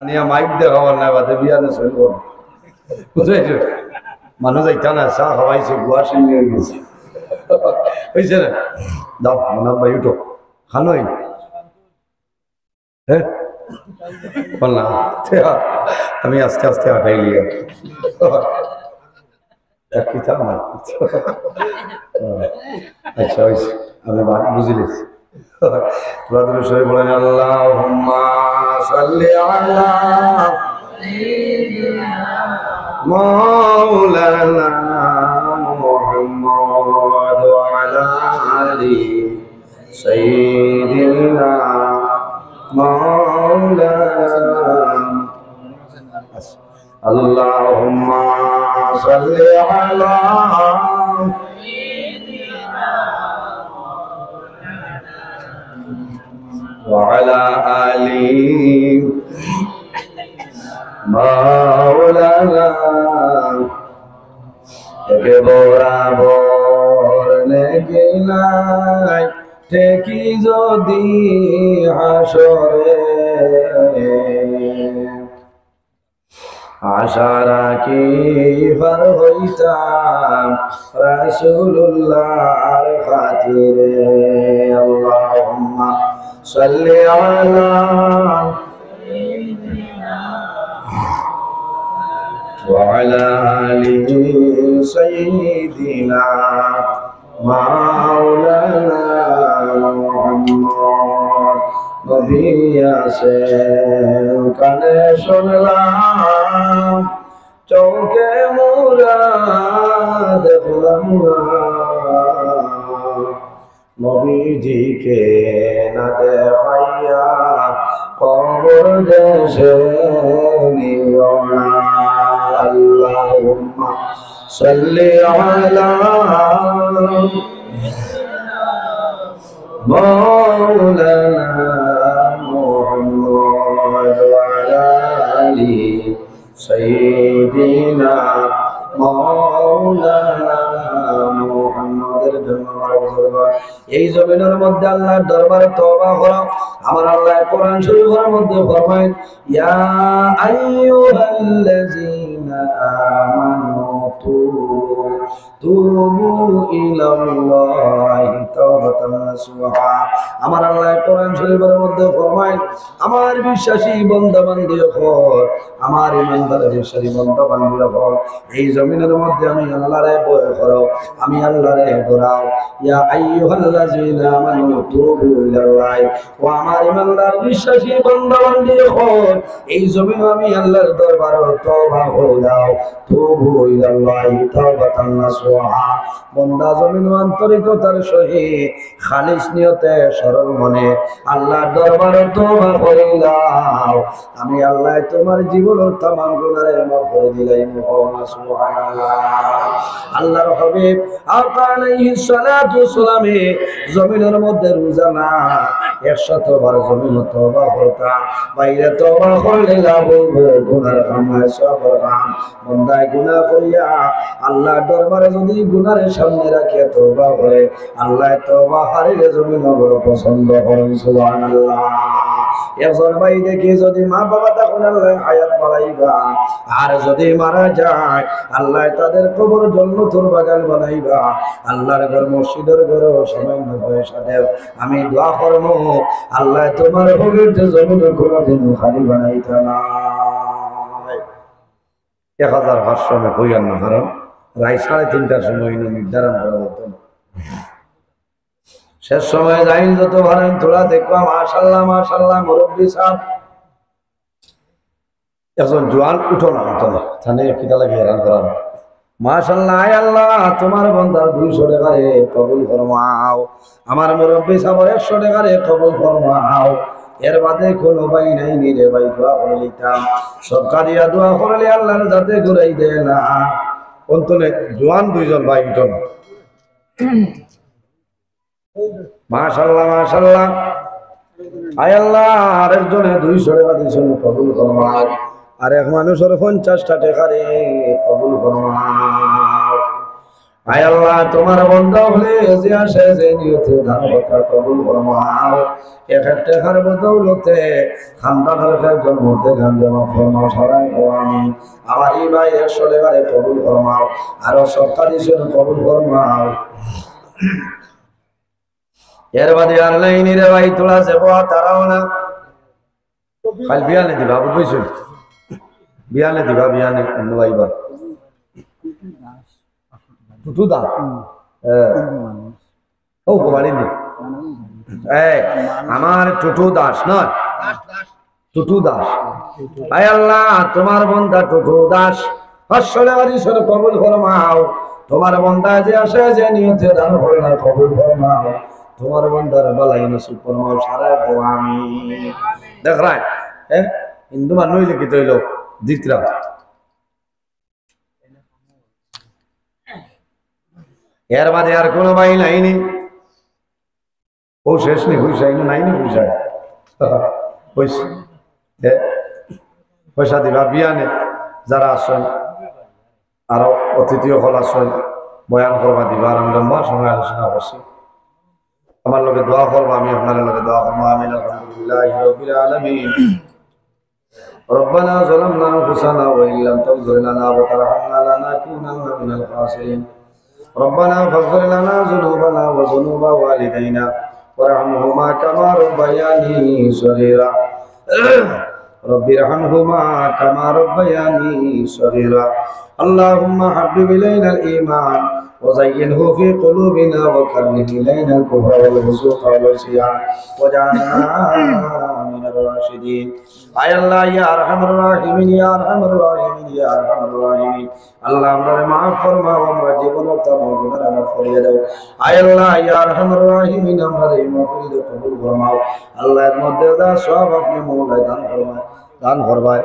নিয়ে মাইক দেখাবার না বাদে বিয়ানে চলব বুঝাইছো মানুষ যাইতা না চা খাওয়াইছে গুয়া সিংহে গেছে হয়েছে না দাও মনে ভাই উঠো খানোই হ্যাঁ বললাম আমি আস্তে আস্তে হাঁটাই লিয়া আচ্ছা হয়েছে আমি বুঝিলেছি তোরা তুমি সবাই বলেন আল্লাহুম্মা সাল্লি আলা মাওলানা মুহাম্মদ ওয়া আলা আলি সাইয়্যিদিনা মাওলানা আল্লাহুম্মা সাল্লি আলা وعلى آله مولانا একে বরাবর নেকি নাই ঠেকি যদি হাসরে আশা রাখি পার হইতাম রাসূলুল্লাহর খাতিরে আল্লাহুম্মা সাল্লি আলা ওয়া আলা আলি সাইয়্যিদিনা মাওলানা মুহাম্মদ নবী আছেন কানে শুনলাম চোখে মোরা দেখলাম না নবীজিকে না দেখাইয়া কবর দেশে নিও না আল্লাহুম্মা সাল্লি আলা মাওলানা মুহাম্মদ ওয়া আলা আলি সাইয়্যিদিনা মাওলানা মুহাম্মদের জন্য এই জমিনের মধ্যে আল্লাহর দরবারে তওবা করো। আমার আল্লাহ কোরআন শরীফের মধ্যে ফরমায় ইয়া আইয়ুহাল্লাযীনা আমানু তুবু ইলাল্লাহি তাওবাতান নাসুহা। আমার আল্লাহ কোরআন শরীফের মধ্যে ফরমায় আমার বিশ্বাসী বান্দা বান্দি হল, আমার ইমানদার বিশ্বাসী বান্দা বান্দিরা হল, এই জমিনের মধ্যে আমি আল্লাহরে ভয় করো, আমি আল্লাহরে ডরাও। ইয়া আইয়ুহাল্লাযীনা আমানু তুবু ইলাল্লাহি, ও আমার ইমানদার বিশ্বাসী বান্দা বান্দি হল, এই জমিনে আমি আল্লাহর দরবারে তওবা করে দাও। তুবু ইলাল্লাহি তাওবাতান নাসুহা। বান্দা জমিন আন্তরিকতার সহিত খালিস নিয়তে সরল মনে আল্লাহর দরবারে তওবা করে দাও। আমি আল্লাহ তোমার জীবনের तमाम গুনাহে মাফ করে দিলাম। সুবহানাল্লাহ। আল্লাহর হাবিব আকা আলাইহিস সালাতু ওয়াসসালামে জমিনের মধ্যে রোজা না 100 বার জমিন তওবা করতা, বাইরে তওবা করলে লাভ হবে, গুনাহ ক্ষমা সব কাম বান্দায় গুনাহ করিয়া আল্লাহর দরবারে যদি গুনাহের সামনে রাখিয়া তওবা করে আল্লাহ তওবা হারিয়ে জমিন বড় পছন্দ করেন। সুবহানাল্লাহ। একজন ভাই দেখি যদি মা বাবা তখন আল্লাহ হায়াত বাড়াইবা, আর যদি মারা যায় আল্লাহ তাদের কবর জান্নাতুল বাগান বানাইবা। আল্লাহর ঘর মসজিদের ঘর সামান্য পয়সা দেও, আমি দোয়া করব আল্লাহ তোমার পবিত্র জমিন কোনদিন খালি বানাইতা না। 1500 হইয়ার না, কারণ রায় 3:30টার সময় নির্ধারণ করা হতো না। শেষ সময় যাইন যত ভারেন তোরা দেখবা মাশাআল্লাহ মাশাআল্লাহ মুরব্বী সাহেব একজন জোয়ান উঠো না হতো না থানে কিটা লাগে হেরান করা মাশাআল্লাহ। আয় আল্লাহ তোমার বান্দার 200 টাকা রে কবুল ফরমাও, আমার মুরব্বী সাহেবের 100 টাকা রে কবুল ফরমাও। এর বাদে কোনো ভাই নাই নিরে ভাই দোয়া করে লিতাম, সদকা দিয়া দোয়া করলে আল্লাহর যাতে ঘুরাই দেয় না। অন্তনে জোয়ান 2জন ভাই উঠো না। মাশাআল্লাহ মাশাআল্লাহ। আয় আল্লাহ আরেকজনে 200 টাকা দিয়েছেন কবুল ফরমাও, আর এক মানুষের 50টা টাকা রে কবুল ফরমাও। আয় আল্লাহ তোমার বন্ধা হলে যে আসে যে নিয়তে দান কথা কবুল ফরমাও। এক একটা খার বদৌলতে খানদানের জন্ম দেখান জমা ফরমাও সারাই আমি আমার এই ভাই 100 টাকারে কবুল ফরমাও, আরো সরকারি জন্য কবুল ফরমাও। এর বাদে আর লাইনি রে ভাই তোলা যাব তারাও না কাল বিয়ানে দিবা বুঝছো, বিয়ানে দিবা বিয়ানে ভাইবা টুটু দা ও বাড়ি নি আমার টুটু দাস নয়, টুটু দাস। আয় আল্লাহ তোমার বন্দা টুটু দাস 500 টাকা কবুল ফরমাও। তোমার বন্দা যে আসে যে নিয়তে দান করে না কবুল ফরমাও। তোমার বন্দার বালাই নসিব ফরমাও সারা আমি দেখ রায় হিন্দু মানুষ লিখিত হইল দিতরা এর বাদে আর কোনো ভাই নাইনি ও শেষ নেই পয়সাই নাইনি পয়সায় পয়সা পয়সা দিবা বিয়ানে যারা আসেন আরো অতিথি হল আসেন বয়ান করবা দিবা আর আমি লম্বা সময় আলোচনা করছি। আমার লোকে দোয়া করবো, আমি আপনার লোকে দোয়া করবো। আমিন আলহামদুলিল্লাহ রাব্বিল আলামিন। ربنا ظلمنا انفسنا وان لم تغفر لنا وترحمنا لنكونن من الخاسرين. ربنا فاغفر لنا ذنوبنا وذنوب والدينا وارحمهما كما ربياني صغيرا. رب ارحمهما كما ربياني صغيرا. اللهم حبب الينا الايمان وزينه في قلوبنا وكره الينا الكفر والفسوق والعصيان واجعلنا من الراشدين. আয় আল্লাহ ইয়া আরহামার রাহিমিন ইয়া আরহামার রাহিমিন ইয়া আরহামার রাহিমিন। আল্লাহ আমরারে maaf ফরমাও, আমরা জীবনের तमाम গুনাহ মাফ করিয়ে দাও। আয় আল্লাহ ইয়া আরহামার রাহিমিন আমরারে এই মাহফিল কবুল ফরমাও। আল্লাহ এর মধ্যে যা সব আপনি মওলায় দান ফরমায়।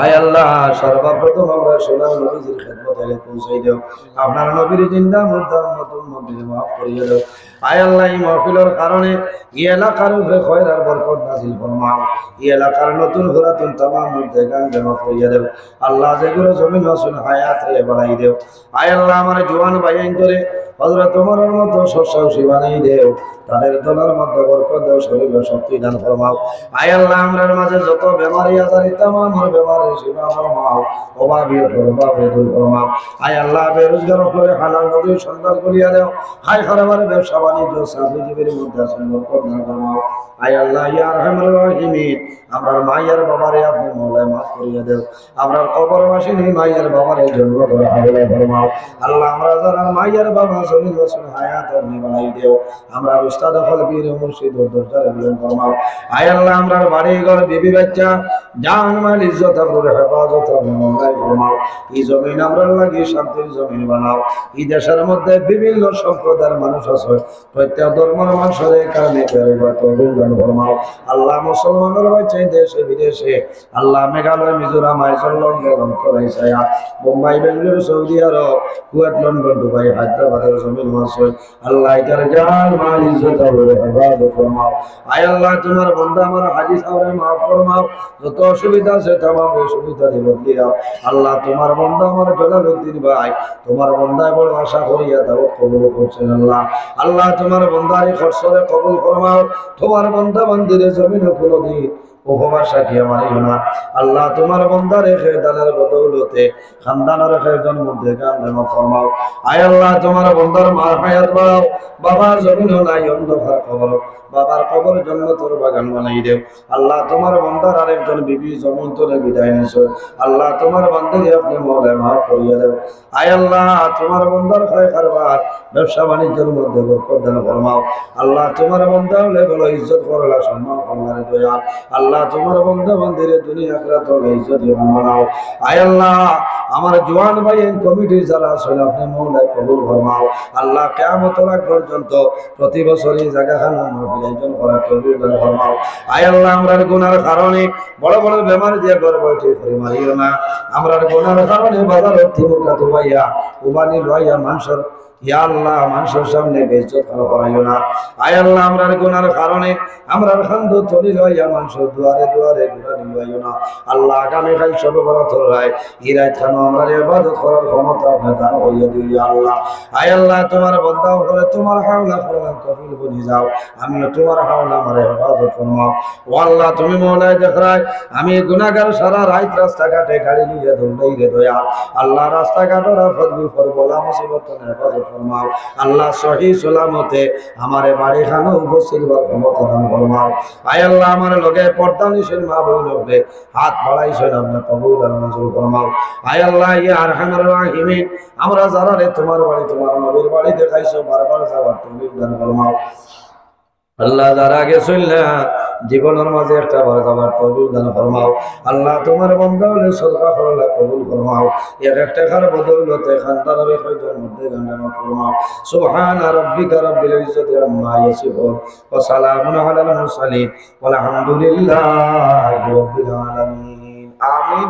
আয় আল্লাহ সর্বপ্রথম আমরা সোনার নবীর খেদমতে পৌঁছাই দাও। আপনার নবীর জিন্দা মুর্দা নতুন নবীর মাফ করিয়ে দাও। আয় আল্লাহ এই মাহফিলের কারণে এই এলাকার উপরে খয়র আর বরকত নাযিল ফরমাও। এই এলাকার নতুন পুরাতন तमाम মুর্দা গান জমা করিয়ে দাও। আল্লাহ যেগুলো জমিন আসুন হায়াত রে বাড়াই দাও। আয় আল্লাহ আমার জওয়ান ভাইয়ান করে হযরত ওমরের মতো সসাহসী বানাই দাও। তাদের দলের মধ্যে বরকত দাও, শরীরে শক্তি দান ফরমাও। আয় আল্লাহ আমরার মাঝে যত বেমারি আজারি तमाम বেমারি শিফা ফরমাও, অভাবী প্রভাবে দূর ফরমাও। আয় আল্লাহ বেরোজগার হলে হালাল রুজি সন্ধান করিয়া দাও। হায় খারাপের ব্যবসা বাণিজ্য চাকরিজীবীর মধ্যে আসুন বরকত দান ফরমাও। আয় আল্লাহ ইয়া আরহামার রাহিমিন আমরার মায়ের বাবারে আপনি মওলায় মাফ করিয়া দাও। আমরার কবরবাসিনী মায়ের বাবারে জন্ম করে হাওলা ফরমাও। আল্লাহ আমরা যারা মায়ের বাবা জমিন আসুন হায়াত আপনি বানাই দাও। আমরা উস্তাদ ফল বীর মুর্শিদ দরজারে বিলন ফরমাও। আয় আল্লাহ আমরার বাড়ি ঘর বিবি বাচ্চা জান মাল ইজ্জত আপনার হেফাজত আপনি মওলায় ফরমাও। এই জমিন আমরার লাগি শান্তির জমিন বানাও। এই দেশের মধ্যে বিভিন্ন সম্প্রদায়ের মানুষ আছে, প্রত্যেক ধর্মের মানুষের কারণে পরিবার কবুল দান ফরমাও। আল্লাহ মুসলমানের বাচ্চা দেশে বিদেশে আল্লাহ Meghalaya Mizoram Iceland লঙ্কাইসায়া Mumbai Bengaluru Saudi Arab Kuwait London Dubai হায়দ্রাবাদের জমিন আছে আল্লাহ এটার জান মাল ইজ্জত করে হেফাজত ফরমাও। আয় আল্লাহ তোমার বান্দা আমার হাজী সাহেবের মাফ ফরমাও। যত অসুবিধা আছে तमाम অসুবিধা দিয়ে বদলে দাও। আল্লাহ তোমার বান্দা আমার জলালউদ্দিন ভাই তোমার বান্দায় বড় আশা করিয়া দাও কবুল করছেন। আল্লাহ আল্লাহ তোমার বান্দারে খরচরে কবুল ফরমাও। তোমার বান্দা বান্দিরে জমিনে কোনদিন উপবাসা কি আমার না। আল্লাহ তোমার বান্দা রেখে দানের বদৌলতে খানদানের খেজন মধ্যে গান ফরমাও। আয় আল্লাহ তোমার বান্দার মার হায়াত বাড়াও। বাবার জমিন নাই অন্ধকার কবর, বাবার কবর জান্নাতের বাগান বানাই দেও। আল্লাহ তোমার বান্দার আরেকজন বিবি জমিন তোলে বিদায় নিছো। আল্লাহ তোমার বান্দাকে আপনি মওলায় মাফ করিয়ে দেও। আয় আল্লাহ তোমার বান্দার খায় কারবার ব্যবসা বাণিজ্যের মধ্যে বরকত দান ফরমাও। আল্লাহ তোমার বান্দা হলে বলো ইজ্জত করলা সম্মান করলারে দয়াল। আল্লাহ তোমার বান্দা বান্দিরে দুনিয়া আখিরাত হলে ইজ্জত বানাও। আয় আল্লাহ আমার জওয়ান ভাই কমিটির যারা আছেন আপনি মওলায় কবুল ফরমাও। আল্লাহ কিয়ামতের আগ পর্যন্ত প্রতি বছরই জায়গাখানা মাহফিল করা তৌফিক দান ফরমাও। আয় আল্লাহ আমরার গুনার কারণে বড় বড় বেমার দিয়ে ঘর বসে করে মারিও না। আমরার গুনার কারণে বাজার অর্থমুখা দুবাইয়া উবানি লইয়া মানুষের ইয়া আল্লাহ মানুষের সামনে বেইজ্জত করাইও না। আয় আল্লাহ আমরার গুনার কারণে আমরার খান্দ চলি লইয়া মানুষের দুয়ারে দুয়ারে ঘুরানি লইও না। আল্লাহ আগামী কাল সব বরাত রায় ইরাত খান আমরার ইবাদত করার ক্ষমতা আপনি দান হইয়া দিও ইয়া আল্লাহ। আয় আল্লাহ তোমার বান্দা করে তোমার হাওলা ফরমান কবুল বনি যাও। আমিও তোমার হাওলা আমার ইবাদত ফরমাও। ও আল্লাহ তুমি মওলায় দেখরাই আমি গুনাহগার সারা রাত রাস্তাঘাটে গাড়ি নিয়ে দৌড়াই রে দয়া আল্লাহ রাস্তাঘাটের আফত বিপদ বলা মুসিবত হেফাজত ফরমাও। আল্লাহ সহি সালামতে আমারে বাড়ি খানো উপস্থিত হওয়ার ক্ষমতা দান ফরমাও। আয় আল্লাহ আমার লগে পর্দা নিশের মা বই লোকে হাত বাড়াইছেন আপনি কবুল আর মঞ্জুর ফরমাও। আয় আল্লাহ ইয়া আরহামার রাহিমিন আমরা যারা রে তোমার বাড়ি তোমার নবীর বাড়ি দেখাইছো বারবার যাওয়ার তৌফিক দান ফরমাও। আল্লাহ যারা আগে চললা জীবনের মাঝে একটা বার যাবার কবুল দান ফরমাও। আল্লাহ তোমার বান্দা হলে সদকা করলা কবুল ফরমাও। এক একটা খার বদৌলতে খানদানের হয়তোর মধ্যে গান্ডানো ফরমাও। সুবহান রাব্বিকা রাব্বিল ইজ্জাতি আম্মা ইয়াসিফুন ওয়া সালামুন আলাল মুরসালিন ওয়াল হামদুলিল্লাহি রাব্বিল আলামিন। আমিন।